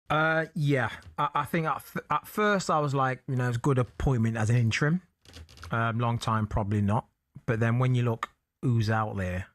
Yeah, I think at first I was like, it's a good appointment as an interim. Long time, probably not. But then when you look who's out there,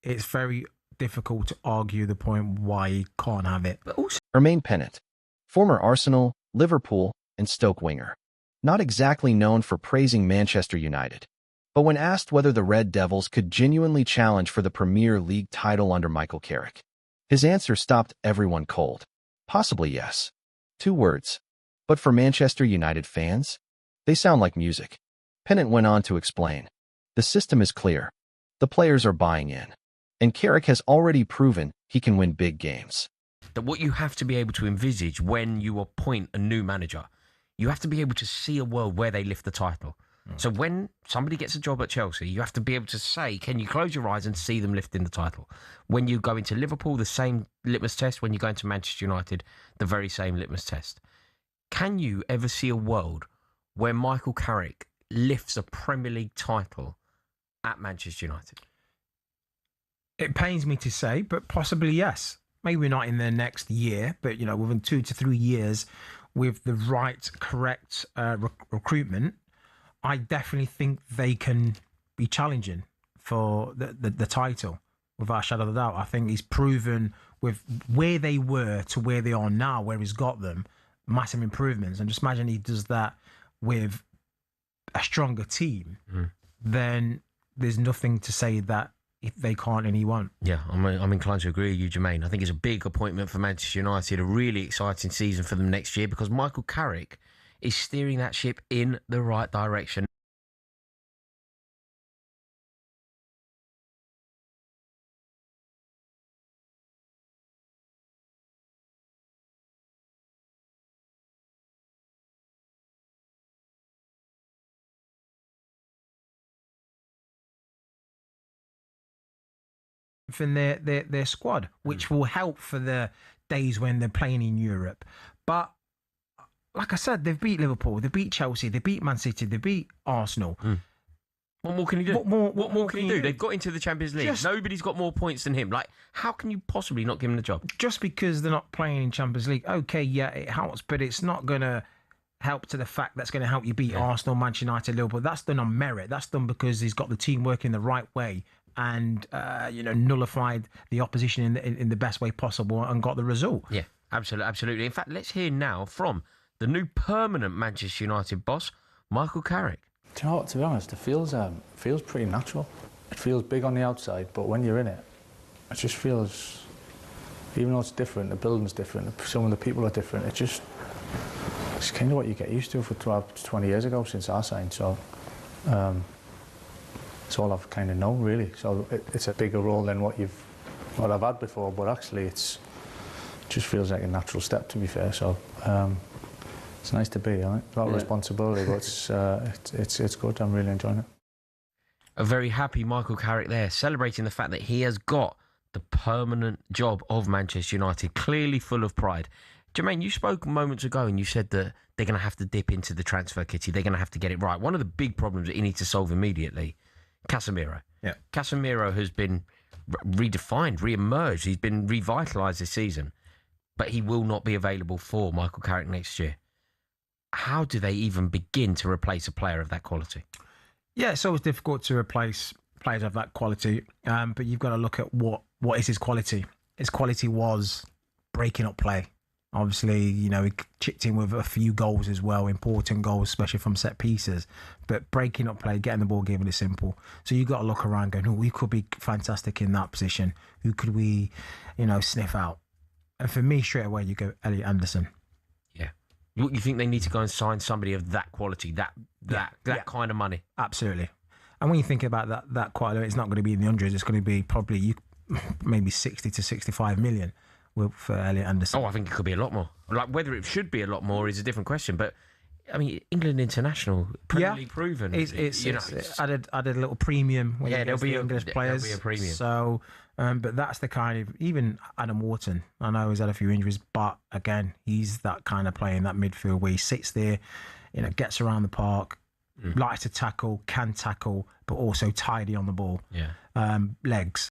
it's very difficult to argue the point why he can't have it. But also, Jermaine Pennant, former Arsenal, Liverpool, and Stoke winger, not exactly known for praising Manchester United. But when asked whether the Red Devils could genuinely challenge for the Premier League title under Michael Carrick, his answer stopped everyone cold. Possibly yes. 2 words. But for Manchester United fans, they sound like music. Pennant went on to explain. The system is clear. The players are buying in. And Carrick has already proven he can win big games. That what you have to be able to envisage when you appoint a new manager, you have to be able to see a world where they lift the title. So when somebody gets a job at Chelsea, you have to be able to say, can you close your eyes and see them lifting the title? When you go into Liverpool, the same litmus test. When you go into Manchester United, the very same litmus test. Can you ever see a world where Michael Carrick lifts a Premier League title at Manchester United? It pains me to say, but possibly yes. Maybe not in the next year, but within 2 to 3 years, with the right, correct recruitment, I definitely think they can be challenging for the title, without a shadow of a doubt. I think he's proven with where they were to where they are now, where he's got them, massive improvements. And just imagine he does that with a stronger team, then there's nothing to say that if they can't and he won't. Yeah, I'm inclined to agree with you, Jermaine. I think it's a big appointment for Manchester United, a really exciting season for them next year, because Michael Carrick is steering that ship in the right direction. In their squad, which will help for the days when they're playing in Europe. But like I said, they've beat Liverpool, they beat Chelsea, they beat Man City, they beat Arsenal. What more can he do? What more can he do? They've got into the Champions League. Nobody's got more points than him. Like, how can you possibly not give him the job? Just because they're not playing in Champions League, okay, yeah, it helps, but it's not going to help to the fact that's going to help you beat Arsenal, Manchester United, Liverpool. That's done on merit. That's done because he's got the team working the right way and nullified the opposition in the best way possible and got the result. Yeah, absolutely. In fact, let's hear now from the new permanent Manchester United boss, Michael Carrick. Do you know what, to be honest, it feels pretty natural. It feels big on the outside, but when you're in it, it just feels, even though it's different, the building's different, some of the people are different, it's kind of what you get used to for 20 years ago since I signed, so it's all I've kind of known, really. So it's a bigger role than what I've had before, but actually it just feels like a natural step, to be fair. So it's nice to be, right? A lot of responsibility, but it's good. I'm really enjoying it. A very happy Michael Carrick there, celebrating the fact that he has got the permanent job of Manchester United, clearly full of pride. Jermaine, you spoke moments ago and you said that they're going to have to dip into the transfer kitty. They're going to have to get it right. One of the big problems that you need to solve immediately, Casemiro. Yeah. Casemiro has been redefined, re-emerged. He's been revitalised this season, but he will not be available for Michael Carrick next year. How do they even begin to replace a player of that quality? Yeah, it's always difficult to replace players of that quality, but you've got to look at what is his quality. His quality was breaking up play. Obviously, he chipped in with a few goals as well, important goals, especially from set pieces. But breaking up play, getting the ball, giving it simple. So you've got to look around going, we could be fantastic in that position. Who could we, sniff out? And for me, straight away, you go Elliot Anderson. Yeah. You think they need to go and sign somebody of that quality, that kind of money? Absolutely. And when you think about that quality, it's not going to be in the hundreds. It's going to be probably maybe 60 to 65 million. For Elliot Anderson. Oh, I think it could be a lot more. Like, whether it should be a lot more is a different question. But I mean, England international, Premier League proven. It's added a little premium. When there'll be English players. There'll be a premium. So, but that's the kind of, even Adam Wharton. I know he's had a few injuries, but again, he's that kind of player in that midfield where he sits there, gets around the park, likes to tackle, can tackle, but also tidy on the ball. Yeah. Legs.